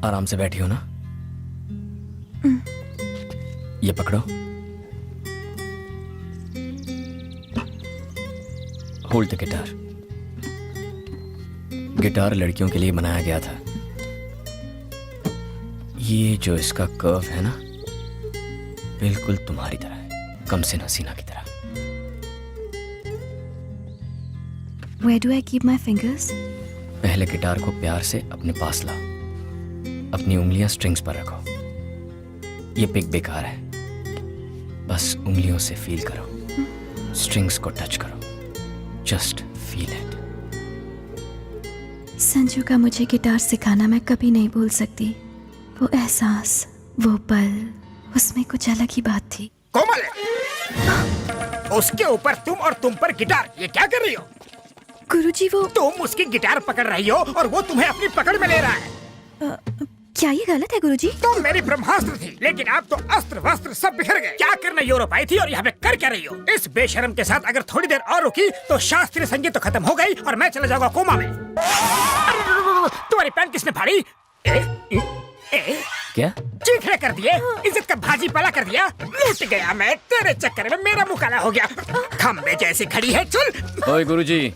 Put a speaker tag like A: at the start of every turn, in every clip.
A: आराम से बैठी हो ना? ये पकड़ो। Hold the guitar. गिटार लड़कियों के लिए बनाया गया था। ये जो इसका कर्व है ना, बिल्कुल तुम्हारी तरह है, कमसिन हसीना की तरह।
B: Where do I keep my fingers?
A: पहले गिटार को प्यार से अपने पास लाओ। अपनी उंगलियां स्ट्रिंग्स पर रखो। ये पिक बेकार है, बस उंगलियों से फील करो, स्ट्रिंग्स को टच करो, जस्ट फील इट।
B: संजू का मुझे गिटार सिखाना मैं कभी नहीं भूल सकती। वो एहसास, वो पल, उसमें कुछ अलग ही बात थी।
C: कोमल, उसके ऊपर तुम और तुम पर गिटार, ये क्या कर रही हो?
B: गुरुजी वो
C: तुम उसकी गिटार पकड़ रही हो और वो तुम्हें अपनी पकड़ में ले रहा है।
B: क्या ये गलत है गुरुजी?
C: तुम मेरी ब्रह्मास्त्र थी, लेकिन आप तो अस्त्र वस्त्र सब बिखर गए। क्या करने यूरोप आई थी और यहाँ पे कर क्या रही हो? इस बेशरम के साथ अगर थोड़ी देर और रुकी तो शास्त्रीय संगीत तो खत्म हो गई और मैं चला जाऊंगा कोमा में। तुम्हारी पैंट किसने फाड़ी?
A: क्या
C: चीखने कर दिए, इज्जत का भाजी पाला कर दिया। लूट गया मैं तेरे चक्कर में, मेरा मुंह काला हो गया। खम्बे जैसी खड़ी है, चल।
A: ओए गुरुजी,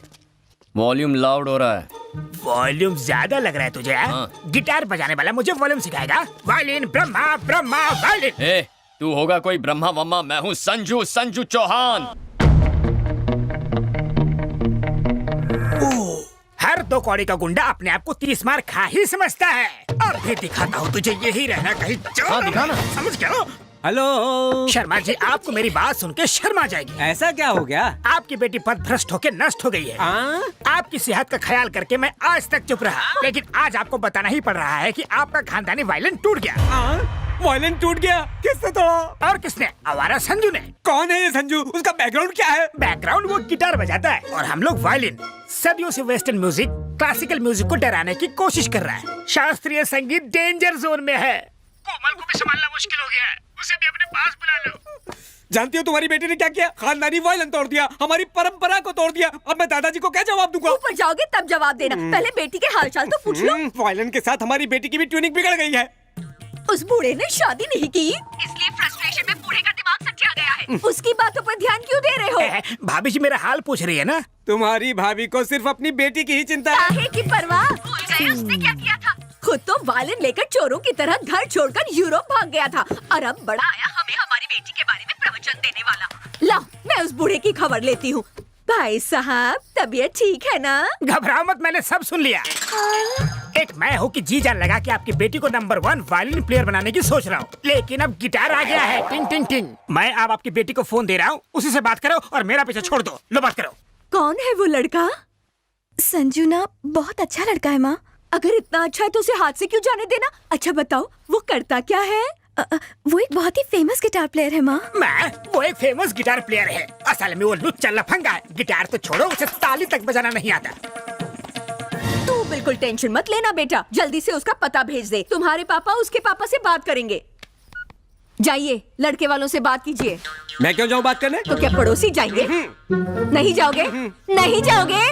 A: वॉल्यूम लाउड हो रहा है।
C: वॉल्यूम ज्यादा लग रहा है तुझे?
A: हाँ।
C: गिटार बजाने वाला मुझे वॉल्यूम सिखाएगा? Violin Brahma, Brahma violin.
A: ए, तू होगा कोई ब्रह्मा वम्मा, मैं हूँ संजू चौहान।
C: हर 2 कौड़ी का गुंडा अपने आप को 30 मार खा ही समझता है। और भी दिखाता हूँ तुझे, यही रहना कहीं चोर।
A: हाँ, दिखाना।
C: समझ गया?
D: हेलो
C: शर्मा जी, आपको मेरी बात सुन के शर्मा जाएगी।
D: ऐसा क्या हो गया?
C: आपकी बेटी पथभ्रष्ट होके नष्ट हो गई है। आपकी सेहत का ख्याल करके मैं आज तक चुप रहा, लेकिन आज आपको बताना ही पड़ रहा है कि आपका खानदानी वायलिन टूट गया।
D: वायलिन टूट गया? किसने तोड़ा?
C: और किसने? आवारा संजू ने।
D: कौन है ये संजू? उसका बैकग्राउंड क्या है?
C: बैकग्राउंड, वो गिटार बजाता है और हम लोग वायलिन। सदियों से वेस्टर्न म्यूजिक क्लासिकल म्यूजिक को डराने की कोशिश कर रहा है। शास्त्रीय संगीत डेंजर जोन में है। कोमल को भी संभालना मुश्किल हो गया है, उसे भी अपने पास बुला लो।
D: जानती हो तुम्हारी बेटी ने क्या किया? खानदानी वायलिन तोड़ दिया, हमारी परंपरा को तोड़ दिया। अब मैं दादाजी को क्या जवाब दूंगा?
E: ऊपर जाओगे तब जवाब देना, पहले बेटी के हालचाल तो पूछ लो।
D: वायलिन के साथ हमारी बेटी की भी ट्यूनिंग बिगड़ गई है।
E: उस बूढ़े ने शादी नहीं की, इसलिए फ्रस्ट्रेशन में बूढ़े का दिमाग सच्चा गया है। उसकी बातों पर ध्यान क्यों दे रहे हो?
C: भाभी जी मेरा हाल पूछ रही है ना?
D: तुम्हारी भाभी को सिर्फ अपनी बेटी की ही चिंता है।
E: काहे की परवाह? भूल गए उसने क्या किया था? खुद तो वायलिन लेकर चोरों की तरह घर छोड़कर यूरोप भाग गया था, और अब बड़ा आया हमें हमारी बेटी के बारे में प्रवचन देने वाला। लाओ, मैं उस बूढ़े की खबर लेती हूँ। भाई साहब, तबीयत ठीक है ना?
C: घबराओ मत, मैंने सब सुन लिया। एक मैं हूँ कि जी जान लगा कि आपकी बेटी को नंबर 1 वायलिन प्लेयर बनाने की सोच रहा हूँ, लेकिन अब गिटार आ गया है। टिंग टिंग टिंग। मैं अब आपकी बेटी को फोन दे रहा हूँ, उसी से बात करो और मेरा पीछे छोड़ दो। लो बात करो।
E: कौन है वो लड़का?
B: संजू ना बहुत अच्छा लड़का है माँ।
E: अगर इतना अच्छा है तो उसे हाथ से क्यों जाने देना? अच्छा बताओ, वो करता क्या है?
B: वो एक बहुत ही फेमस गिटार प्लेयर है माँ।
C: वो एक फेमस गिटार प्लेयर है। असल में वो लुच्चा लफंगा है। गिटार तो छोड़ो, उसे ताली तक बजाना नहीं आता।
E: तू बिल्कुल टेंशन मत लेना बेटा, जल्दी से उसका पता भेज दे। तुम्हारे पापा उसके पापा से बात करेंगे। जाइए, लड़के वालों से बात कीजिए।
D: मैं क्यों जाऊँ बात करने?
E: तो क्या पड़ोसी जाएंगे? नहीं जाओगे? नहीं जाओगे?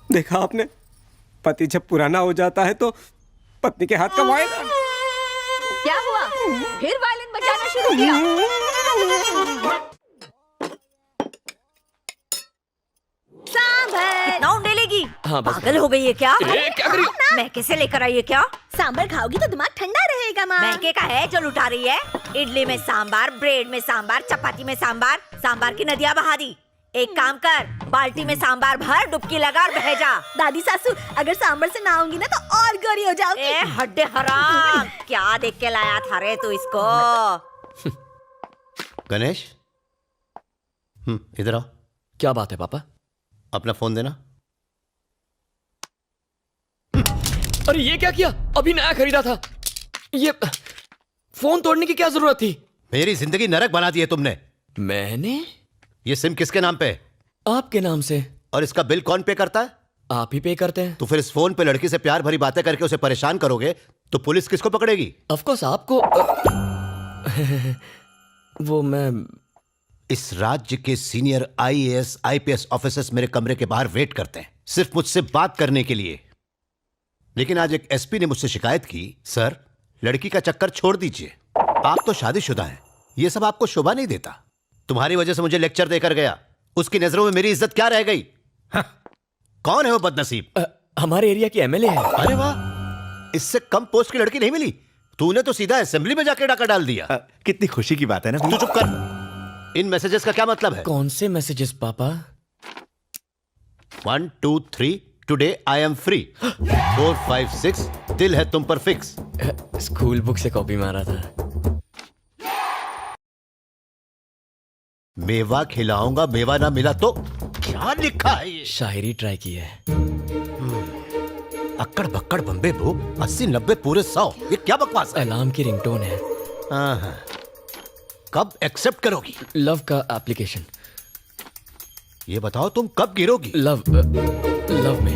D: देखा आपने, पति जब पुराना हो जाता है तो पत्नी के हाथ का वायलिन।
E: क्या हुआ? फिर वायलिन बजाना शुरू किया? सांभर कितना उंडेलेगी?
A: हाँ, बस।
E: पागल हो गई है क्या?
A: क्या करी?
E: मैं कैसे लेकर आई है क्या?
F: सांबर खाओगी तो दिमाग ठंडा रहेगा माँ।
E: महके का है जो लुटा रही है। इडली में सांबार, ब्रेड में सांबार, चपाती में सांबार, सांबार की नदियाँ बहा दी। एक काम कर, बाल्टी में सांबार भर, डुबकी लगा और बह जा।
F: दादी सासू, अगर सांबर से ना आऊंगी ना तो और गोरी हो जाओगी।
E: ए हड्डे हराम, क्या देख के लाया था रे तू इसको?
G: गणेश, इधर आओ।
A: क्या बात है पापा?
G: अपना फोन देना।
A: अरे ये क्या किया? अभी नया खरीदा था। ये फोन तोड़ने की क्या जरूरत थी?
G: मेरी जिंदगी नरक बना दी है तुमने।
A: मैंने?
G: ये सिम किसके नाम पे है?
A: आपके नाम से।
G: और इसका बिल कौन पे करता है?
A: आप ही पे करते हैं।
G: तो फिर इस फोन पे लड़की से प्यार भरी बातें करके उसे परेशान करोगे तो पुलिस किसको पकड़ेगी?
A: ऑफ कोर्स आपको। वो मैं
G: इस राज्य के सीनियर IAS IPS ऑफिसर्स मेरे कमरे के बाहर वेट करते हैं, सिर्फ मुझसे बात करने के लिए। लेकिन आज एक एसपी ने मुझसे शिकायत की, सर लड़की का चक्कर छोड़ दीजिए, आप तो शादीशुदा हैं, ये सब आपको शोभा नहीं देता। तुम्हारी वजह से मुझे लेक्चर देकर गया, उसकी नजरों में मेरी इज्जत क्या रह गई? कौन है वो बदनसीब?
A: हमारे एरिया की एमएलए है।
G: अरे वाह, इससे कम पोस्ट की लड़की नहीं मिली। तूने तो सीधा असेंबली में जाके डाका डाल दिया।
H: कितनी खुशी की बात है ना।
G: तू चुप कर। इन मैसेजेस का क्या मतलब है?
A: कौन से मैसेजेस पापा?
G: 1 2 3 टुडे आई एम फ्री। 4 5 6 दिल है तुम पर फिक्स।
A: स्कूल बुक से कॉपी मारा था।
G: मेवा खिलाऊंगा, मेवा ना मिला तो क्या लिखा है ये?
A: शायरी ट्राई की है।
G: अक्कड़ बक्कड़ बम्बे बो 80 90 पूरे 100, ये क्या बकवास है?
A: अलार्म की रिंगटोन है।
G: हाँ। कब एक्सेप्ट करोगी?
A: लव का एप्लीकेशन।
G: ये बताओ तुम कब गिरोगी?
A: लव में।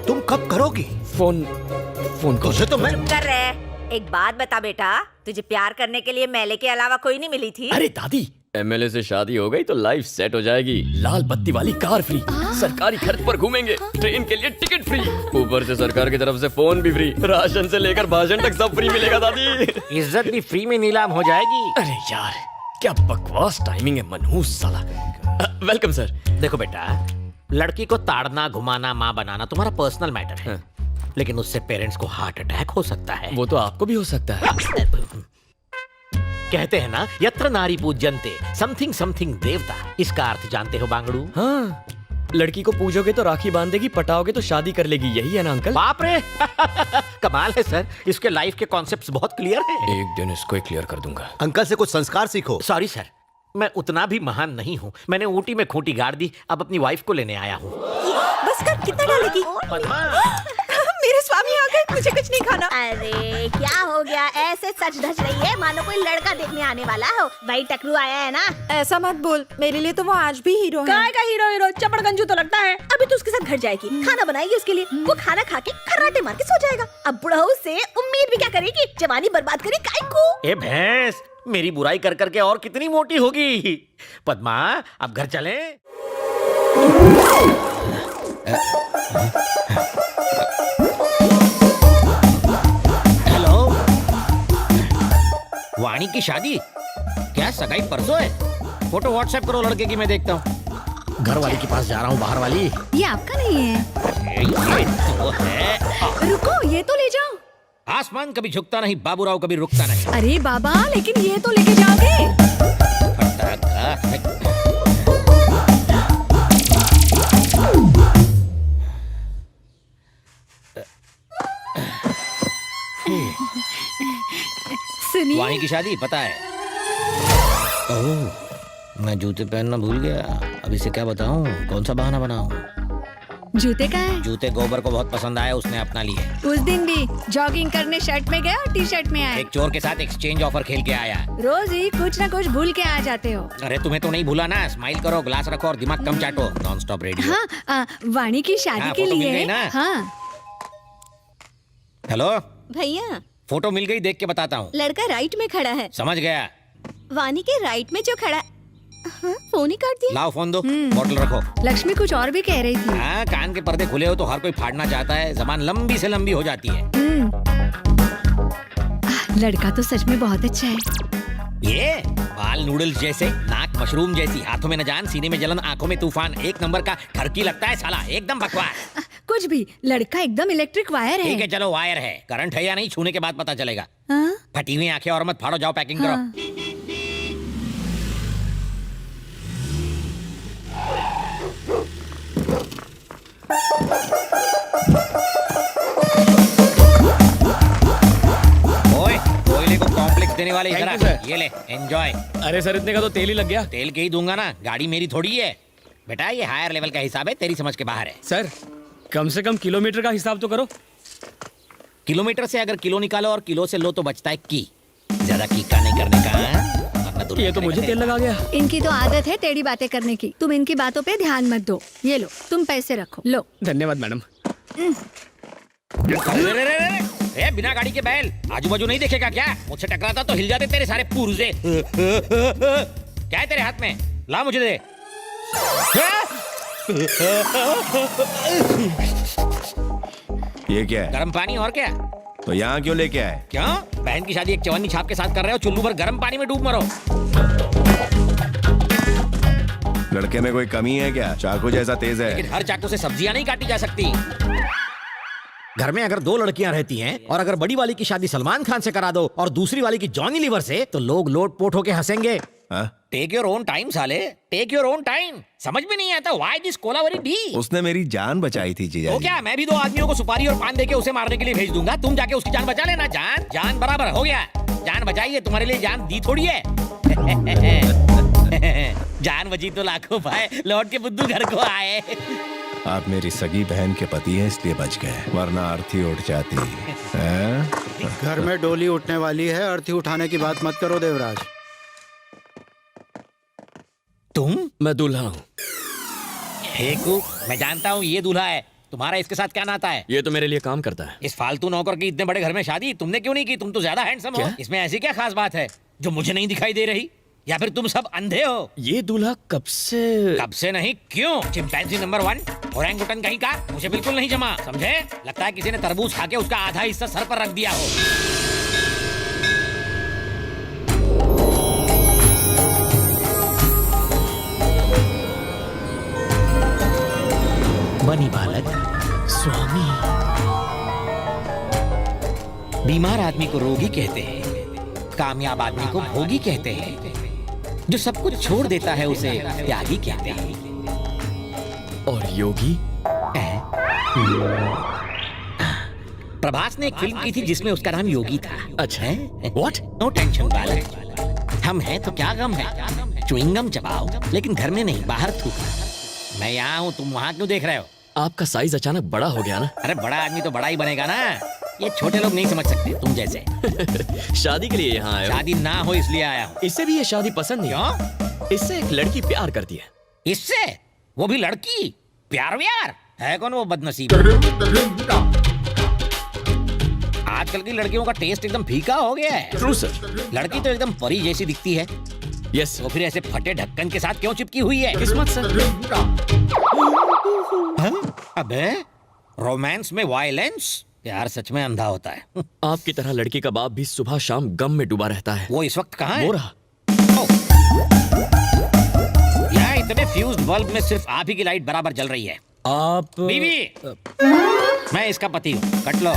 G: तुम कब करोगी?
A: Phone call.
G: तुझे तो मैं
F: कर रहे। एक बात बता बेटा, तुझे प्यार करने के लिए मेले के अलावा कोई नहीं मिली थी?
A: अरे दादी, एमएलए से शादी हो गई तो लाइफ सेट हो जाएगी। लाल बत्ती वाली कार फ्री, सरकारी खर्च पर घूमेंगे, ट्रेन के लिए टिकट फ्री, ऊपर से सरकार की तरफ से फोन भी फ्री, राशन से लेकर भाषण तक सब फ्री मिलेगा दादी।
C: इज्जत भी फ्री में नीलाम हो जाएगी।
A: अरे यार क्या बकवास टाइमिंग है, मनहूस साला। Welcome sir.
I: देखो बेटा, लड़की को ताड़ना घुमाना माँ बनाना तुम्हारा पर्सनल मैटर है, लेकिन उससे पेरेंट्स को हार्ट अटैक हो सकता है।
A: वो तो आपको भी हो सकता है।
I: कहते हैं ना, यत्र नारी पूज्यन्ते समथिंग समथिंग देवता। इसका अर्थ जानते हो बांगड़ू?
A: हाँ, लड़की को पूजोगे तो राखी बांधेगी, पटाओगे तो शादी कर लेगी, यही है ना अंकल?
I: बाप रे कमाल है सर, इसके लाइफ के कॉन्सेप्ट्स बहुत क्लियर हैं।
A: एक दिन इसको क्लियर कर दूंगा।
G: अंकल से कुछ संस्कार सीखो।
I: सॉरी सर, मैं उतना भी महान नहीं हूँ। मैंने ऊटी में खूंटी गाड़ दी, अब अपनी वाइफ को लेने आया हूँ।
F: बस कर, कितना डालेगी? मेरे स्वामी आ गए, मुझे कुछ नहीं खाना। अरे क्या हो गया, ऐसे सच धज रही है मानो कोई लड़का देखने आने वाला हो। भाई टकरू आया है ना?
E: ऐसा मत बोल, मेरे लिए तो वो आज भी हीरो है।
F: काय का हीरो चपड़गंजू तो लगता है। अभी तो उसके साथ घर जाएगी, खाना बनाएगी उसके लिए, वो खाना खा के खर्राटे मार के सो जाएगा। अब बुढ़ऊ से उम्मीद भी क्या करेगी, जवानी बर्बाद करे काय को।
I: ए भैंस, मेरी बुराई कर करके और कितनी मोटी होगी। पद्मा, अब घर चलें? हेलो, वाणी की शादी? क्या सगाई परसों है? फोटो व्हाट्सएप करो लड़के की, मैं देखता हूँ। घर वाली के पास जा रहा हूँ, बाहर वाली।
E: ये आपका नहीं है।
I: ये तो है।
E: रुको, ये तो ले जाओ।
I: आसमान कभी झुकता नहीं, बाबूराव कभी रुकता नहीं।
E: अरे बाबा, लेकिन ये तो लेके जाओगे। सुनिए,
I: वाणी की शादी पता है? ओह, मैं जूते पहनना भूल गया। अब इसे क्या बताऊं, कौन सा बहाना बनाऊं?
E: जूते का है?
I: जूते गोबर को बहुत पसंद आए, उसने अपना लिए।
E: उस दिन भी जॉगिंग करने शर्ट में गया और टी शर्ट में आया।
I: एक चोर के साथ एक्सचेंज ऑफर खेल के आया।
E: रोज ही कुछ न कुछ भूल के आ जाते हो।
I: अरे तुम्हें तो नहीं भूला ना। स्माइल करो, ग्लास रखो और दिमाग कम चाटो। Non stop radio.
E: हाँ, वाणी की शादी
I: हाँ,
E: के
I: फोटो मिल
E: लिए।
I: गई ना?
E: हाँ।
I: हेलो
F: भैया,
I: फोटो मिल गई, देख के बताता हूँ।
F: लड़का राइट में खड़ा है,
I: समझ गया।
F: वानी के राइट में जो खड़ा। हाँ, फोन ही काट दिया।
I: लाओ फोन दो, बॉटल रखो।
E: लक्ष्मी कुछ और भी कह रही थी।
I: हाँ, कान के पर्दे खुले हो तो हर कोई फाड़ना चाहता है, जबान लंबी से लंबी हो जाती है।
E: लड़का तो सच में बहुत अच्छा है।
I: ये बाल नूडल्स जैसे, नाक मशरूम जैसी, हाथों में न जान, सीने में जलन, आंखों में तूफान, एक नंबर का ठरकी लगता है साला, एकदम बकवास।
E: कुछ भी, लड़का एकदम इलेक्ट्रिक वायर है।
I: ठीक है चलो, वायर है, करंट है या नहीं छूने के बाद पता चलेगा।
E: हाँ?
I: फटी हुई आंखें और मत फाड़ो, जाओ पैकिंग करो।
E: हाँ।
I: ओए, कोयले को कॉम्प्लेक्स देने वाले इधर आ, ये ले एंजॉय।
D: अरे सर, इतने का तो तेल ही लग गया।
I: तेल के ही दूंगा ना, गाड़ी मेरी थोड़ी है बेटा, ये हायर लेवल का हिसाब है, तेरी समझ के बाहर है।
D: सर, कम से कम किलोमीटर का हिसाब तो करो।
I: किलोमीटर से अगर किलो निकालो और किलो से लो तो बचता है की। ज्यादा कीका नहीं करने का,
D: ये तो मुझे तेल लगा गया।
E: इनकी तो आदत है टेढ़ी बातें करने की। तुम इनकी बातों पे ध्यान मत दो। ये लो, तुम पैसे रखो। लो।
D: धन्यवाद मैडम।
I: ए, बिना गाड़ी के बैल, आजू बाजू नहीं देखेगा क्या? मुझसे टकराता तो हिल जाते तेरे सारे पुर्जे। क्या है तेरे हाथ में? ला मुझे दे।
H: ये क्या है?
I: गर्म पानी और क्या?
H: तो यहाँ क्यों लेके आए?
I: क्यों? बहन की शादी एक चवन्नी छाप के साथ कर रहे हो, चुल्लू भर गर्म पानी में डूब मरो।
H: लड़के में कोई कमी है क्या? चाकू जैसा तेज है।
I: लेकिन हर चाकू से सब्जियां नहीं काटी जा सकती। घर में अगर 2 लड़कियां रहती हैं और अगर बड़ी वाली की शादी सलमान खान से करा दो और दूसरी वाली की जॉनी लीवर से, तो लोग लोट पोट होके हंसेंगे। टेक योर ओन टाइम साले, टेक योर ओन टाइम। समझ में नहीं आता व्हाई दिस कोलावरी डी।
H: उसने मेरी जान बचाई थी जीजा
I: तो
H: जी।
I: क्या मैं भी 2 आदमियों को सुपारी और पान देके उसे मारने के लिए भेज दूंगा? तुम जाके उसकी जान बचा लेना। जान बराबर हो गया। जान बचाई है, तुम्हारे लिए जान दी थोड़ी है। जान बची तो लाखों पाए, लौट के बुद्धू घर को आए।
H: आप मेरी सगी बहन के पति हैं इसलिए बच गए, वरना अर्थी उठ जाती है।
J: घर में डोली उठने वाली है, अर्थी उठाने की बात मत करो देवराज।
I: तुम?
A: मैं दूल्हा हूँ।
I: हेकू, मैं जानता हूँ ये दूल्हा है। तुम्हारा इसके साथ क्या नाता है?
A: ये तो मेरे लिए काम करता है।
I: इस फालतू नौकर की इतने बड़े घर में शादी तुमने क्यों नहीं की? तुम तो ज्यादा हैंडसम हो। इसमें ऐसी क्या खास बात है जो मुझे नहीं दिखाई दे रही? या फिर तुम सब अंधे हो?
A: ये दूल्हा कब से
I: नहीं, क्यों? चिंपैंजी नंबर 1 ओरंगुटन कहीं का मुझे बिल्कुल नहीं जमा, समझे? लगता है किसी ने तरबूज खा के उसका आधा हिस्सा सर पर रख दिया हो। बनी बालक स्वामी। बीमार आदमी को रोगी कहते हैं, कामयाब आदमी को भोगी कहते हैं, जो सब कुछ छोड़ देता है उसे त्यागी कहते हैं।
A: और योगी?
I: प्रभास ने एक फिल्म की थी जिसमें उसका नाम योगी था।
A: अच्छा, व्हाट?
I: नो टेंशन बालक, हम हैं तो क्या गम है। च्युइंगम चबाओ, लेकिन घर में नहीं, बाहर थूको। मैं यहाँ हूँ, तुम वहाँ क्यों देख रहे हो?
A: आपका साइज अचानक बड़ा हो गया ना।
I: अरे बड़ा आदमी तो बड़ा ही बनेगा ना, ये छोटे लोग नहीं समझ सकते तुम जैसे।
A: शादी के लिए यहाँ आया हूँ।
I: शादी ना हो इसलिए आया हूँ।
A: इससे भी ये शादी पसंद नहीं।
I: क्यों?
A: इससे एक लड़की प्यार करती है।
I: इससे? वो भी लड़की? प्यार व्यार है कौन वो बदनसीब? आजकल की लड़कियों का टेस्ट एकदम फीका हो गया है।
A: True sir.
I: लड़की तो एकदम परी जैसी दिखती है।
A: यस।
I: तो फिर ऐसे फटे ढक्कन के साथ क्यों चिपकी हुई है?
A: किस्मत सर।
I: अबे रोमांस में वायलेंस? प्यार सच में अंधा होता है।
A: आपकी तरह लड़की का बाप भी सुबह शाम गम में डूबा रहता है।
I: वो इस वक्त कहाँ है?
A: वो रहा।
I: यहाँ इतने फ्यूज्ड बल्ब में सिर्फ आप ही की लाइट बराबर जल रही है।
D: आप
I: बीवी, मैं इसका पति हूँ, कट लो।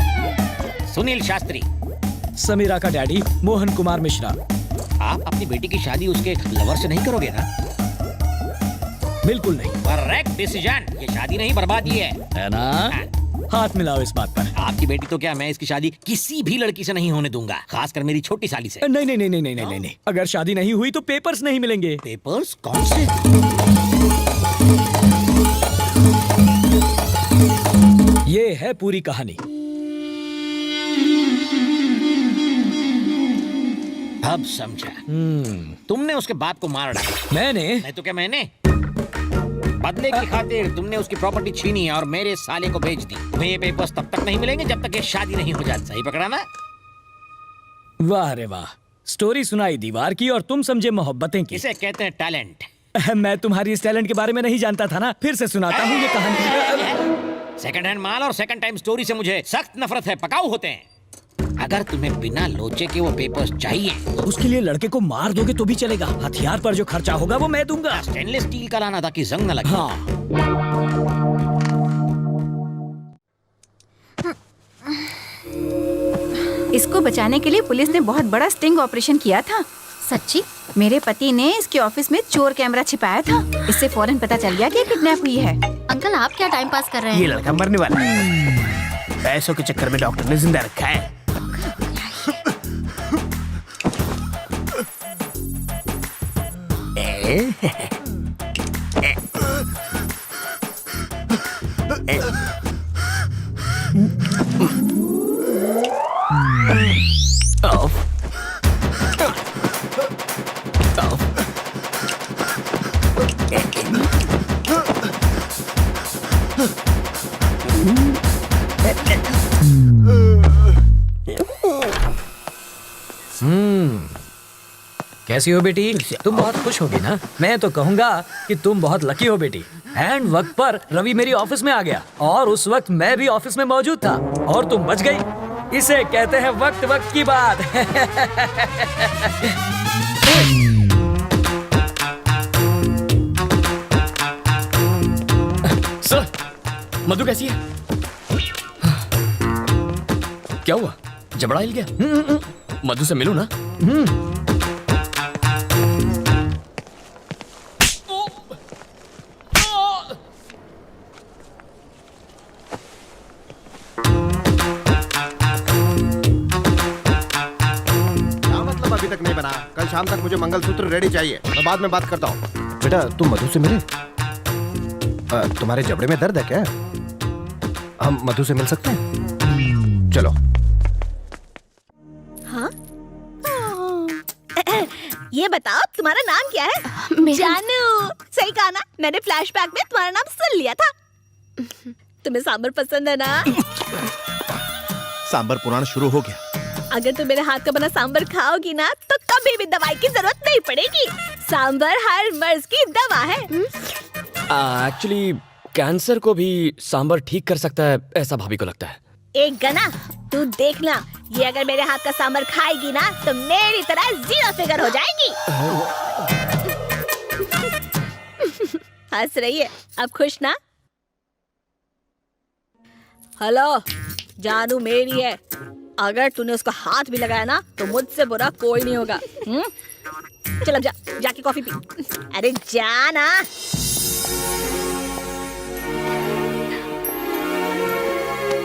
I: सुनील शास्त्री।
D: समीरा का डैडी मोहन कुमार मिश्रा।
I: आप अपनी बेटी की शादी उसके लवर से नहीं करोगे ना?
D: बिल्कुल नहीं।
I: Correct decision. ये शादी नहीं, बर्बादी है
D: ना? हाथ मिलाओ इस बात पर।
I: आपकी बेटी तो क्या, मैं इसकी शादी किसी भी लड़की से नहीं होने दूंगा, खासकर मेरी छोटी साली से।
D: नहीं नहीं नहीं नहीं नहीं नहीं नहीं। अगर शादी नहीं हुई तो पेपर्स नहीं मिलेंगे।
I: पेपर्स? कौन से?
D: ये है पूरी कहानी।
I: अब समझा। तुमने उसके बाप को मार डाला।
D: मैंने?
I: नहीं तो क्या मैंने? बदले की खातिर तुमने उसकी प्रॉपर्टी छीनी है और मेरे साले को बेच दी। तुम्हें ये पेपर्स तब तक नहीं मिलेंगे जब तक ये शादी नहीं हो जाती। सही पकड़ा ना?
D: वाह रे वाह, स्टोरी सुनाई दीवार की और तुम समझे मोहब्बतें की।
I: इसे कहते हैं टैलेंट।
D: मैं तुम्हारी इस टैलेंट के बारे में नहीं जानता था ना, फिर से सुनाता हूँ ये कहानी।
I: सेकंड हैंड माल और सेकंड टाइम स्टोरी से मुझे सख्त नफरत है, पकाऊ होते हैं। अगर तुम्हें बिना लोचे के वो पेपर्स चाहिए,
D: उसके लिए लड़के को मार दोगे तो भी चलेगा। हथियार पर जो खर्चा होगा वो मैं दूंगा।
I: स्टेनलेस स्टील का लाना ताकि जंग न लगे।
D: हाँ।
K: इसको बचाने के लिए पुलिस ने बहुत बड़ा स्टिंग ऑपरेशन किया था।
B: सच्ची?
K: मेरे पति ने इसके ऑफिस में चोर कैमरा छिपाया था। इससे फौरन पता चल गया कि किडनैप हुई है।
B: अंकल आप क्या टाइम पास कर रहे हैं?
C: ये लड़का मरने वाला है। पैसों के चक्कर में डॉक्टर ने जिंदा रखा है।
L: कैसी हो बेटी? तुम बहुत खुश होगी ना? मैं तो कहूँगा कि तुम बहुत लकी हो बेटी। एंड वक्त पर रवि मेरी ऑफिस में आ गया और उस वक्त मैं भी ऑफिस में मौजूद था और तुम बच गई। इसे कहते हैं वक्त वक्त की बात।
A: सर, मधु कैसी है? क्या हुआ? जबड़ा हिल गया? मधु से मिलूं ना?
J: क्या मतलब अभी तक नहीं बना? कल शाम तक मुझे मंगलसूत्र रेडी चाहिए। मैं बाद में बात करता हूँ। बेटा तुम मधु से मिले? तुम्हारे जबड़े में दर्द है क्या? हम मधु से मिल सकते हैं? चलो।
F: हाँ? ये बताओ तुम्हारा नाम क्या है? जानू। सही कहा ना? मैंने फ्लैशबैक में तुम्हारा नाम सुन लिया था। तुम्हें सांबर पसंद है ना?
J: सांबर पुराण शुरू हो गया।
F: अगर तुम मेरे हाथ का बना सांबर खाओगी ना तो कभी भी दवाई की जरूरत नहीं पड़ेगी। सांबर हर मर्ज की दवा है।
A: एक्चुअली कैंसर को भी सांबर ठीक कर सकता है, ऐसा भाभी को लगता है।
F: एक गना तू देखना, ये अगर मेरे हाथ का सांबर खाएगी ना तो मेरी तरह 0 फिगर हो जाएगी। हंस रही है, अब खुश ना? हेलो, जानू मेरी है। अगर तूने उसका हाथ भी लगाया ना तो मुझसे बुरा कोई नहीं होगा। चल अब जाके कॉफी पी। अरे जाना।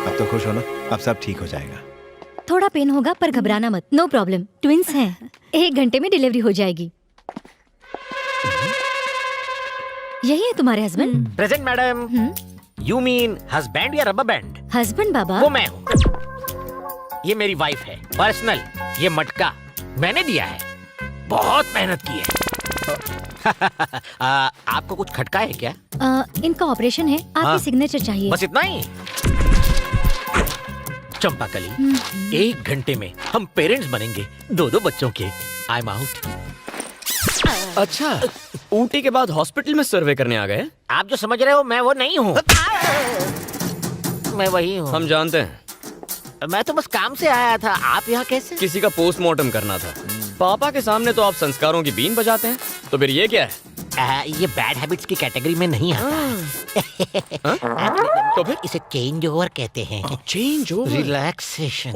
H: अब तो खुश हो ना? अब सब ठीक हो जाएगा।
M: थोड़ा पेन होगा पर घबराना मत, नो प्रॉब्लम। ट्विंस हैं, 1 घंटे में डिलीवरी हो जाएगी। यही है तुम्हारे husband?
I: Present madam. You mean husband या रबर बैंड?
M: हस्बैंड बाबा।
I: वो मैं हूँ। ये मेरी वाइफ है, पर्सनल। ये मटका मैंने दिया है, बहुत मेहनत की है। आपको कुछ खटका है क्या?
M: इनका ऑपरेशन है, आपकी सिग्नेचर चाहिए।
I: बस इतना ही? चंपाकली, 1 घंटे में हम पेरेंट्स बनेंगे 2 बच्चों के। I am out.
A: अच्छा, ऊटी के बाद हॉस्पिटल में सर्वे करने आ गए?
I: आप जो समझ रहे हो मैं वो नहीं हूँ। मैं वही हूँ।
A: हम जानते हैं।
I: मैं तो बस काम से आया था। आप यहाँ कैसे?
A: किसी का पोस्टमार्टम करना था। पापा के सामने तो आप संस्कारों की बीन बजाते हैं, तो फिर ये क्या है?
I: ये बैड हैबिट्स की कैटेगरी में नहीं आता।
A: तो फिर
I: इसे चेंज ओवर कहते हैं।
A: Change over?
I: रिलैक्सेशन।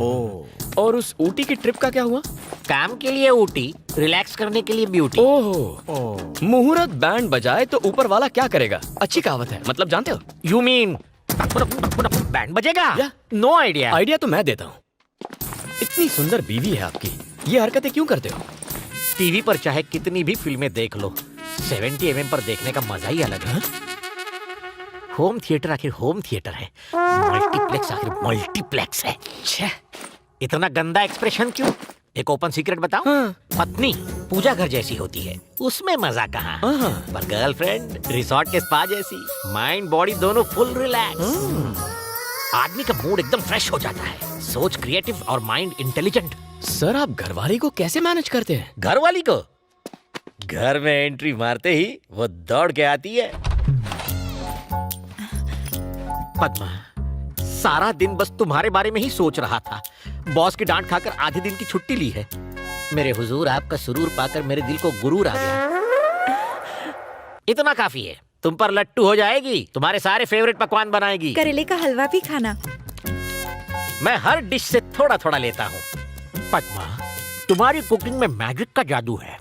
A: और उस ऊटी की ट्रिप का क्या हुआ?
I: काम के लिए ऊटी, रिलैक्स करने के लिए ब्यूटी।
A: ओह, मुहूर्त बैंड बजाए तो ऊपर वाला क्या करेगा? अच्छी कहावत है, मतलब जानते हो?
I: यू मीन बैंड बजेगा? No idea.
A: आइडिया तो मैं देता हूँ। इतनी सुंदर बीवी है आपकी, ये हरकतें क्यों करते हो?
I: टीवी पर चाहे कितनी भी फिल्में देख लो, 70 mm पर देखने का मजा ही अलग है। होम थिएटर आखिर होम थिएटर है, मल्टीप्लेक्स आखिर मल्टीप्लेक्स है। छे, इतना गंदा एक्सप्रेशन क्यों? एक ओपन सीक्रेट बताऊं? पत्नी पूजा घर जैसी होती है, उसमें मजा कहाँ? पर गर्लफ्रेंड रिसोर्ट के स्पा जैसी, माइंड बॉडी दोनों फुल रिलैक्स। आदमी का मूड एकदम फ्रेश हो जाता है, सोच क्रिएटिव और माइंड इंटेलिजेंट।
A: सर, आप घरवाली को कैसे मैनेज करते हैं?
I: घरवाली को घर में एंट्री मारते ही वो दौड़ के आती है। पद्मा, सारा दिन बस तुम्हारे बारे में ही सोच रहा था। बॉस की डांट खाकर आधे दिन की छुट्टी ली है। मेरे हुजूर, आपका सुरूर पाकर मेरे दिल को गुरूर आ गया। इतना काफी है, तुम पर लट्टू हो जाएगी। तुम्हारे सारे फेवरेट पकवान बनाएगी।
K: करेले का हलवा भी खाना।
I: मैं हर डिश से थोड़ा थोड़ा लेता हूँ। पद्मा, तुम्हारी कुकिंग में मैजिक का जादू है।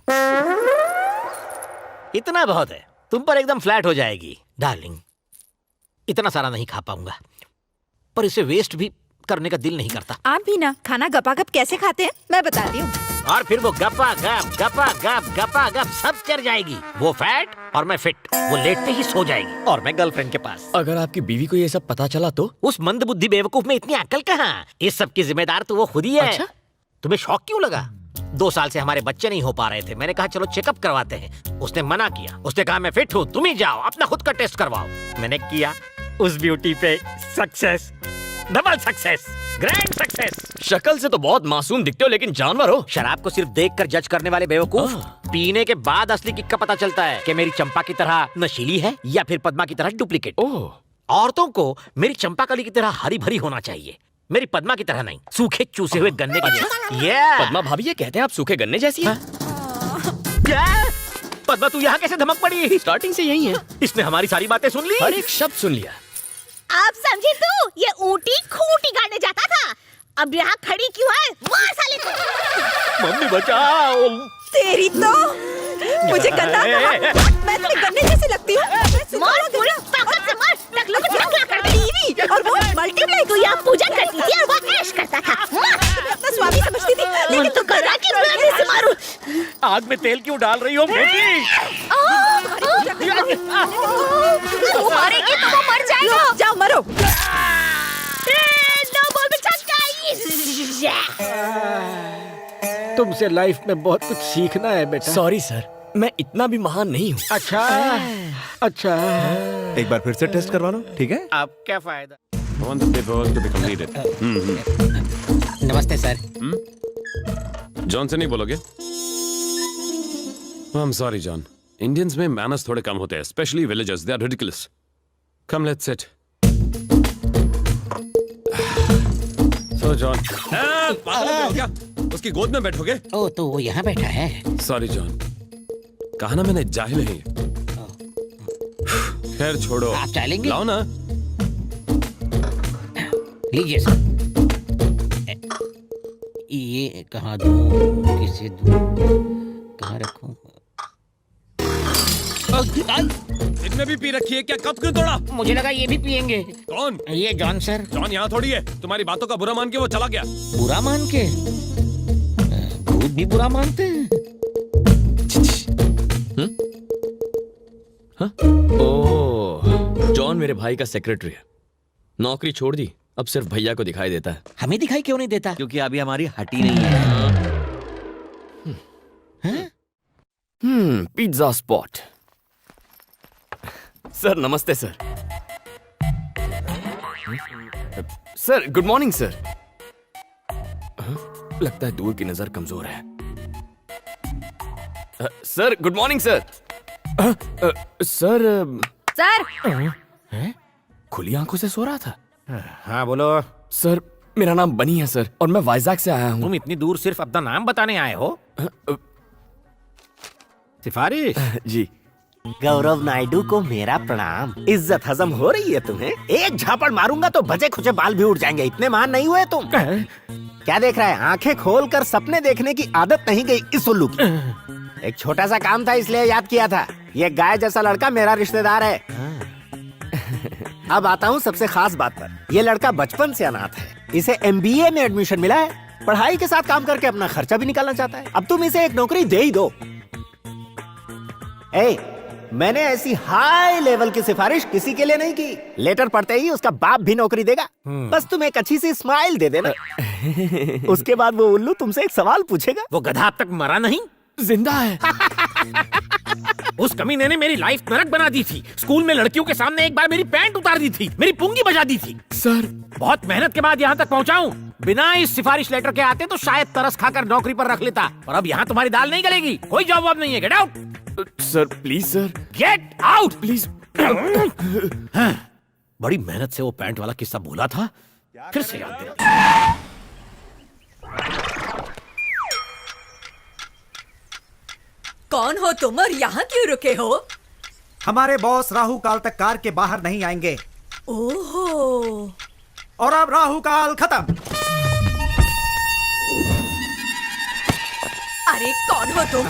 I: इतना बहुत है, तुम पर एकदम फ्लैट हो जाएगी। डार्लिंग, इतना सारा नहीं खा पाऊंगा, पर इसे वेस्ट भी करने का दिल नहीं करता।
K: आप भी ना खाना गपागप कैसे खाते हैं मैं बताती हूँ।
I: और फिर वो गपा गप सब चढ़ जाएगी। वो फैट और मैं फिट। वो लेटते ही सो जाएगी और मैं गर्लफ्रेंड के पास।
A: अगर आपकी बीवी को ये सब पता चला तो?
I: उस मंदबुद्धि बेवकूफ में इतनी अकल कहाँ? इस सब की जिम्मेदार तो वो खुद ही है।
A: अच्छा?
I: तुम्हें शौक क्यों लगा? 2 साल से हमारे बच्चे नहीं हो पा रहे थे। मैंने कहा चलो चेकअप करवाते हैं। उसने मना किया। उसने कहा मैं फिट हूँ, तुम ही जाओ अपना खुद का टेस्ट करवाओ। मैंने किया, उस ब्यूटी पे success, double success. Grand success.
A: शक्ल से तो बहुत मासूम दिखते हो लेकिन जानवर हो।
I: शराब को सिर्फ देखकर जज करने वाले बेवकूफ, पीने के बाद असली किक का पता चलता है कि मेरी चंपा की तरह नशीली है या फिर पद्मा की तरह डुप्लीकेट। औरतों को मेरी चंपा कली की तरह हरी भरी होना चाहिए, मेरी पद्मा की तरह नहीं, सूखे चूसे हुए गन्ने की तरह।
A: पद्मा भाभी ये कहते हैं आप सूखे गन्ने जैसी हैं।
I: पद्मा तू यहाँ कैसे धमक पड़ी?
A: स्टार्टिंग से यही है।
I: इसने हमारी सारी बातें सुन ली,
A: हर एक शब्द सुन लिया।
F: आप समझी तू? ये ऊँटी खूंटी गाड़ने जाता था, अब यहाँ खड़ी क्यों है? मार साले को।
I: मम्मी बचाओ।
E: तेरी तो मुझे गन्ना कहा। मैं तुम्हें गन्ने जैसी लगती हूँ?
F: मार पूरी ताकत से मार। टकलों को क्या करती थी? और वो मल्टीप्लाई को यहाँ पूजा करती थी और वो ऐश करता था।
E: अपना स्वामी समझती थी,
F: लेकिन तू कर रहा कि मैं इसे मारूं?
I: आग में तेल क्यों डाल रही हो बेटी?
F: वो मारेगी तो वो मर जाएगा।
E: जाओ मरो।
F: नो बोल बेटा।
I: तुमसे लाइफ में बहुत कुछ सीखना है बेटा।
A: सॉरी सर, मैं इतना भी महान नहीं हूँ।
I: अच्छा अच्छा,
H: एक बार फिर से टेस्ट करवा लो, ठीक है?
I: अब क्या फायदा?
N: नमस्ते सर।
O: जॉन से नहीं बोलोगे? I am sorry John, Indians में मैनर्स थोड़े कम होते हैं, specially villagers, they are ridiculous. Come let's sit. So John, पागल हो क्या? उसकी गोद में बैठोगे?
N: ओ तो वो यहाँ बैठा है।
O: सॉरी जॉन, कहा ना मैंने जाहिल नहीं। खैर छोड़ो,
N: आप चाय लेंगे?
O: लाओ ना।
N: लीजिए सर। ये कहाँ दूँ, किसे दूँ, कहाँ रखूँ?
O: इतने भी पी रखी है क्या? कब क्यों तोड़ा?
N: मुझे लगा ये भी पियेंगे।
O: कौन?
N: ये जॉन सर।
O: जॉन यहाँ थोड़ी है, तुम्हारी बातों का बुरा मान के वो चला गया।
N: बुरा मान के? भूत भी बुरा मानते हैं।
A: ओह, जॉन मेरे भाई का सेक्रेटरी है, नौकरी छोड़ दी, अब सिर्फ भैया को दिखाई देता है।
N: हमें दिखाई क्यों नहीं देता?
I: क्योंकि अभी हमारी हटी नहीं है।
A: Pizza spot. सर नमस्ते sir. Sir good morning sir. लगता है दूर की नजर कमजोर है। Sir good morning sir. Sir
E: sir
A: खुली आंखों से सो रहा था।
I: हाँ बोलो।
A: सर मेरा नाम बनी है सर, और मैं वाइजैक से आया हूँ।
I: तुम इतनी दूर सिर्फ अपना नाम बताने आए हो? सिफारिश?
A: जी।
I: गौरव नायडू को मेरा प्रणाम। इज्जत हजम हो रही है तुम्हें? एक झापड़ मारूंगा तो बचे खुचे बाल भी उड़ जाएंगे। इतने महान नहीं हुए तुम। क्या देख रहा है? आंखें खोलकर सपने देखने की आदत नहीं गई इस उल्लू की। एक छोटा सा काम था इसलिए याद किया था। ये गाय जैसा लड़का मेरा रिश्तेदार है। अब आता हूँ सबसे खास बात पर। ये लड़का बचपन से अनाथ है, इसे MBA में एडमिशन मिला है, पढ़ाई के साथ काम करके अपना खर्चा भी निकालना चाहता है। अब तुम इसे एक नौकरी दे ही दो। मैंने ऐसी हाई लेवल की सिफारिश किसी के लिए नहीं की। लेटर पढ़ते ही उसका बाप भी नौकरी देगा। बस तुम एक अच्छी सी स्माइल दे देना। उसके बाद वो उल्लू तुमसे एक सवाल पूछेगा। वो गधा अब तक मरा नहीं,
A: जिंदा है।
I: उस कमीने ने मेरी लाइफ नरक बना दी थी। स्कूल में लड़कियों के सामने एक बार मेरी पैंट उतार दी थी, मेरी पुंगी बजा दी थी।
A: सर
I: बहुत मेहनत के बाद यहाँ तक पहुँचा हूँ। बिना इस सिफारिश लेटर के आते तो शायद तरस खाकर नौकरी पर रख लेता। और अब यहाँ तुम्हारी दाल नहीं गलेगी। कोई जवाब नहीं है। Get out
A: sir, please sir.
I: Get out
A: please.
I: बड़ी मेहनत से वो पैंट वाला किस्सा भूला था, फिर से याद दिला।
E: कौन हो तुम और यहाँ क्यों रुके हो?
P: हमारे बॉस राहु काल तक कार के बाहर नहीं आएंगे।
E: ओहो।
P: और अब राहु काल खत्म।
E: अरे कौन हो तुम?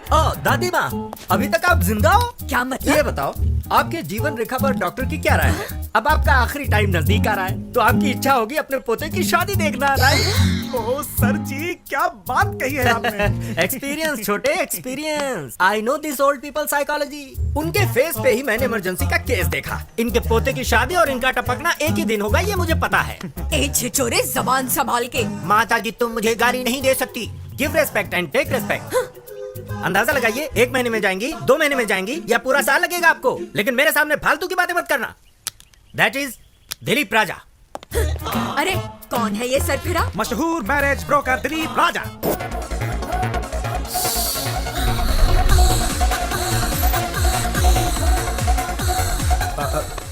P: ओ दादी माँ, अभी तक आप जिंदा हो?
E: क्या मतलब?
P: ये बताओ, आपके जीवन रेखा पर डॉक्टर की क्या राय है? अब आपका आखिरी टाइम नजदीक आ रहा है, तो आपकी इच्छा होगी अपने पोते की शादी देखना। राइट? ओ सर जी, क्या बात कही है आपने। एक्सपीरियंस छोटे, experience. I know this old people psychology. उनके फेस पे ही मैंने इमरजेंसी का केस देखा। इनके पोते की शादी और इनका टपकना एक ही दिन होगा, ये मुझे पता है।
E: ए छिछोरे, जबान संभाल के।
P: माता जी तुम मुझे गाली नहीं दे सकती। Give respect and take respect. अंदाजा लगाइए, 1 महीने में जाएंगी, 2 महीने में जाएंगी, या पूरा साल लगेगा आपको। लेकिन मेरे सामने फालतू की बातें मत करना। दैट इज दिलीप राजा।
E: अरे कौन है ये सरफिरा?
P: मशहूर मैरिज ब्रोकर दिलीप राजा।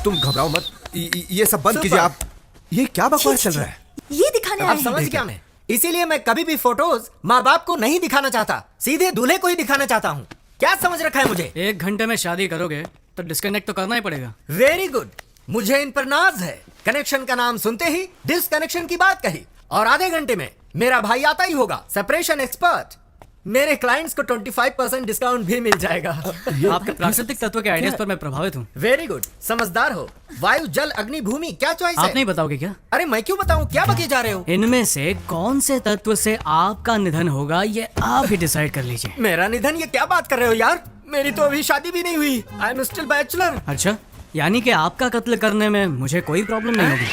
J: तुम घबराओ मत, ये सब बंद कीजिए आप। ये क्या बकवास चल रहा है?
F: ये दिखाने
P: अब समझ गया मैं। इसीलिए मैं कभी भी फोटोज माँ बाप को नहीं दिखाना चाहता, सीधे दूल्हे को ही दिखाना चाहता हूँ। क्या समझ रखा है मुझे?
L: 1 घंटे में शादी करोगे तो डिस्कनेक्ट तो करना ही पड़ेगा।
P: वेरी गुड, मुझे इन पर नाज है। कनेक्शन का नाम सुनते ही डिस्कनेक्शन की बात कही, और आधे घंटे में मेरा भाई आता ही होगा, सेपरेशन एक्सपर्ट। मेरे क्लाइंट्स को 25% डिस्काउंट भी मिल जाएगा।
L: आपके प्राकृतिक तत्व के आइडियाज पर मैं प्रभावित हूँ।
P: वेरी गुड, समझदार हो। वायु, जल, अग्नि, भूमि, क्या चॉइस है?
L: आप नहीं बताओगे क्या?
P: अरे मैं क्यों बताऊं, क्या बके जा रहे हो?
L: इनमें से कौन से तत्व से आपका निधन होगा ये आप ही डिसाइड कर लीजिए।
P: मेरा निधन? ये क्या बात कर रहे हो यार, मेरी तो अभी शादी भी नहीं हुई। I am still bachelor.
L: अच्छा, यानी कि आपका कत्ल करने में मुझे कोई प्रॉब्लम नहीं होगी।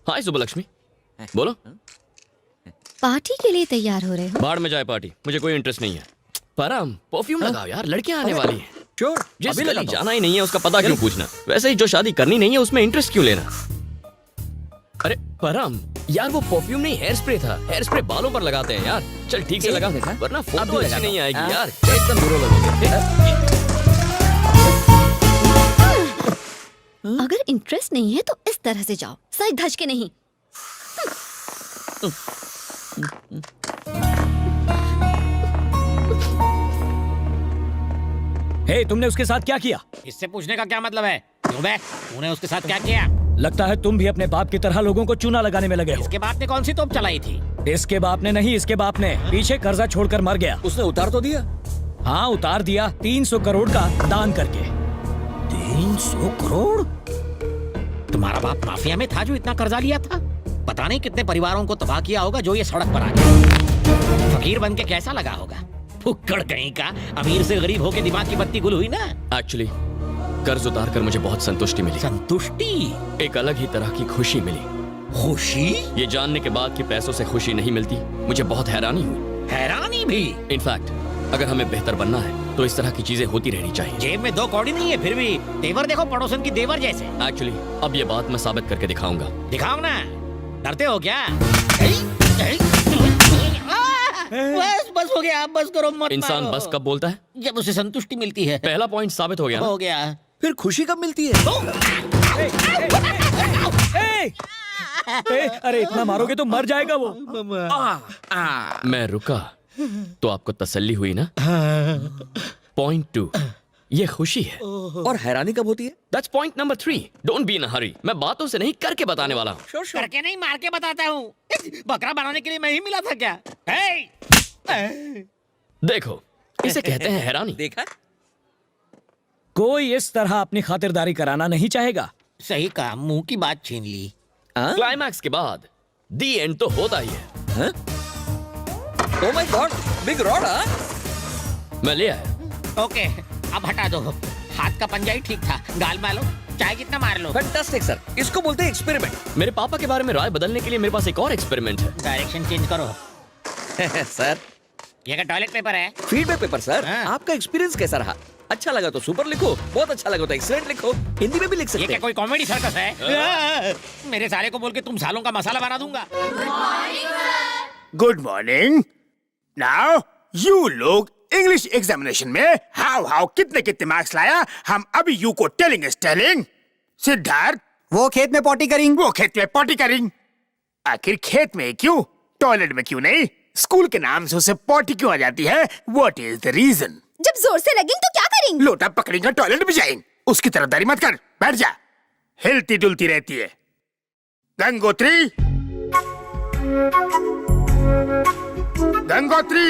A: हाय सुबलक्ष्मी, बोलो।
M: पार्टी के लिए तैयार हो रहे हो?
A: बाढ़ में जाए पार्टी, मुझे कोई इंटरेस्ट नहीं है। परम परफ्यूम लगाओ यार, लड़कियां आने वाली हैं।
P: श्योर,
A: जिस गली जाना ही नहीं है उसका पता क्यों पूछना? वैसे ही जो शादी करनी नहीं है उसमें इंटरेस्ट क्यों लेना? अरे परम यार, वो परफ्यूम नहीं हेयर स्प्रे था। हेयर स्प्रे बालों पर लगाते हैं यार। चल ठीक से लगा, वरना फोटो अच्छी नहीं आएगी यार। एकदम बुरा लगेगा।
M: अगर इंटरेस्ट नहीं है तो इस तरह से जाओ, सच धज के नहीं।
L: हे, तुमने उसके साथ क्या किया?
I: इससे पूछने का क्या मतलब है? क्यों बे, तूने उसके साथ क्या किया?
L: लगता है तुम भी अपने बाप की तरह लोगों को चूना लगाने में लगे हो।
I: इसके बाप ने कौन सी तोप चलाई थी?
L: इसके बाप ने नहीं, इसके बाप ने पीछे कर्जा छोड़कर मर गया।
I: उसने उतार तो दिया?
L: हाँ उतार दिया, 300 करोड़ का दान करके।
I: 300 करोड़? तुम्हारा बाप माफिया में था जो इतना कर्जा लिया था? पता नहीं कितने परिवारों को तबाह किया होगा जो ये सड़क पर आ गया। फकीर बन के कैसा लगा होगा? फुक्कड़ कहीं का, अमीर से गरीब होके दिमाग की बत्ती गुल हुई ना।
A: एक्चुअली कर्ज उतार कर मुझे बहुत संतुष्टि मिली।
I: संतुष्टि?
A: एक अलग ही तरह की खुशी मिली।
I: खुशी?
A: ये जानने के बाद कि पैसों से खुशी नहीं मिलती, मुझे बहुत हैरानी हुई।
I: हैरानी भी?
A: इनफैक्ट अगर हमें बेहतर बनना है तो इस तरह की चीजें होती रहनी चाहिए।
I: जेब में 2 कौड़ी नहीं है, फिर भी तेवर देखो पड़ोसन की देवर जैसे।
A: एक्चुअली अब ये बात मैं साबित करके दिखाऊंगा।
I: दिखाओ ना, डरते हो क्या? बस हो गया, बस करो मत।
A: इंसान बस कब बोलता है?
I: जब उसे संतुष्टि मिलती है।
A: पहला पॉइंट साबित हो गया।
I: हो गया।
P: फिर खुशी कब मिलती है?
L: अरे इतना मारोगे तो मर जाएगा वो।
A: मैं रुका तो आपको तसल्ली हुई ना? पॉइंट 2, ये खुशी है।
P: और हैरानी कब होती है?
A: That's point number 3. Don't be in a hurry. मैं बातों से नहीं करके बताने वाला हूँ।
I: करके नहीं, मार के बताता हूँ। बकरा बनाने के लिए मैं ही मिला था क्या?
A: देखो, इसे कहते हैं हैरानी।
P: देखा?
L: कोई इस तरह अपनी खातिरदारी कराना नहीं चाहेगा।
I: सही कहा, मुंह की बात छीन ली।
A: क्लाइमैक्स के बाद दी एंड तो होता ही है।
P: Oh my God, big rod.
A: मैं ले आया।
I: ओके, अब हटा दो। हाथ का पंजा ही ठीक था, गाल मारो, चाहे कितना मार लो।
P: फैंटास्टिक सर, इसको बोलते हैं एक्सपेरिमेंट।
A: मेरे पापा के बारे में राय बदलने के लिए मेरे पास एक और एक्सपेरिमेंट है।
I: डायरेक्शन चेंज करो।
P: सर,
I: ये का टॉयलेट पेपर है?
P: Feedback paper sir. आपका एक्सपीरियंस कैसा रहा? अच्छा लगा तो सुपर लिखो, बहुत अच्छा लगा तो एक्सीलेंट लिखो, हिंदी में भी लिख सकते हैं।
I: ये क्या कोई कॉमेडी सर्कस है? मेरे साले को बोल के तुम सालों का मसाला बना दूंगा।
C: Good morning. नाउ यू लोग इंग्लिश एग्जामिनेशन में हाउ कितने कितने मार्क्स लाया, हम अभी यू को टेलिंग इज टेलिंग। सिद्धार्थ,
P: वो खेत में पॉटी करेंगे।
C: वो खेत में पॉटी करेंगे। आखिर खेत में क्यों, टॉयलेट में क्यों नहीं? स्कूल के नाम से उसे पॉटी क्यों आ जाती है? What is the reason?
F: जब जोर से लगेंगे तो क्या करेंगे?
C: लोटा पकड़ेंगे, टॉयलेट में जाएंगे। उसकी तरफदारी मत कर, बैठ जा। हिलती डुलती रहती है। गंगोत्री, गंगोत्री,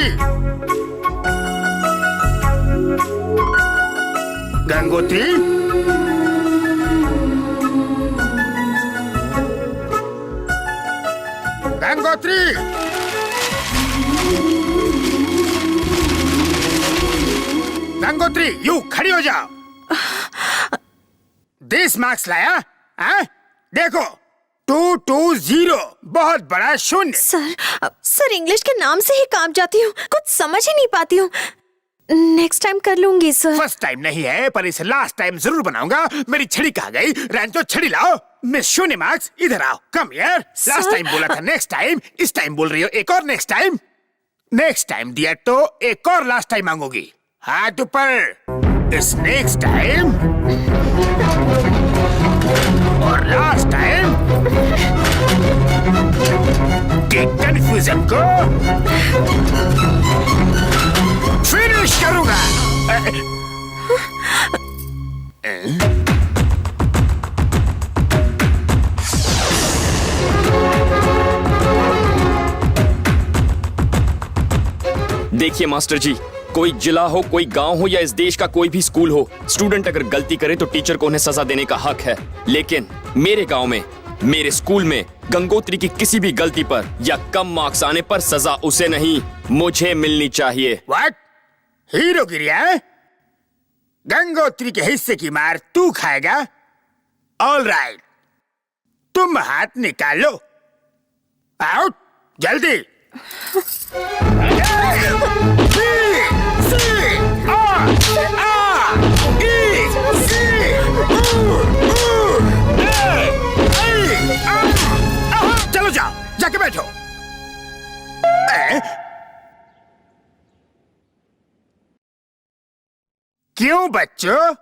C: गंगोत्री, गंगोत्री, गंगोत्री, यू खड़ी हो जाओ। 10 मार्क्स लाया? देखो 220, बहुत बड़ा शून्य।
F: सर इंग्लिश के नाम से ही कांप जाती हूँ, कुछ समझ ही नहीं पाती हूँ।
B: नेक्स्ट टाइम कर लूंगी सर।
C: फर्स्ट टाइम नहीं है, पर इसे लास्ट टाइम जरूर बनाऊंगा। मेरी छड़ी कहाँ गई? रैंचो छड़ी लाओ। मिस शून्य मार्क्स, इधर आओ। कम यार। लास्ट टाइम बोला था नेक्स्ट टाइम, इस टाइम बोल रही हो एक और नेक्स्ट टाइम। नेक्स्ट टाइम दिया तो एक और लास्ट टाइम मांगोगी। हाथ ऊपर। इस नेक्स्ट टाइम और लास्ट टाइम के कंफ्यूजन को फिनिश करूंगा।
A: देखिए मास्टर जी, कोई जिला हो, कोई गांव हो या इस देश का कोई भी स्कूल हो, स्टूडेंट अगर गलती करे तो टीचर को उन्हें सजा देने का हक है। लेकिन मेरे गांव में, मेरे स्कूल में गंगोत्री की किसी भी गलती पर या कम मार्क्स आने पर सजा उसे नहीं, मुझे मिलनी चाहिए।
C: व्हाट? हीरोगिरी है? गंगोत्री के हिस्से की मार तू खाएगा? ऑल राइट, तुम हाथ निकालो। आउट, जल्दी। चलो जाओ, जाके बैठो। क्यों बच्चों?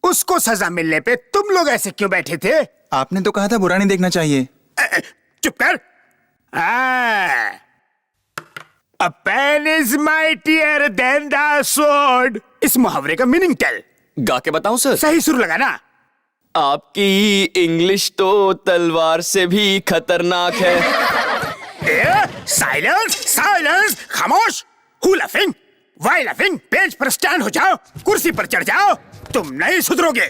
C: उसको सजा मिलने पे तुम लोग ऐसे क्यों बैठे थे?
Q: आपने तो कहा था बुरा नहीं देखना चाहिए।
C: चुप कर। A pen is mightier than the sword. इस मुहावरे का मीनिंग टेल।
A: गा के बताऊं सर?
C: सही सुर लगाना।
A: आपकी इंग्लिश तो तलवार से भी खतरनाक है।
C: साइलेंस, साइलेंस, खामोश। Who laughing? Why laughing? Page पर स्टैंड हो जाओ, कुर्सी पर चढ़ जाओ। तुम नहीं सुधरोगे।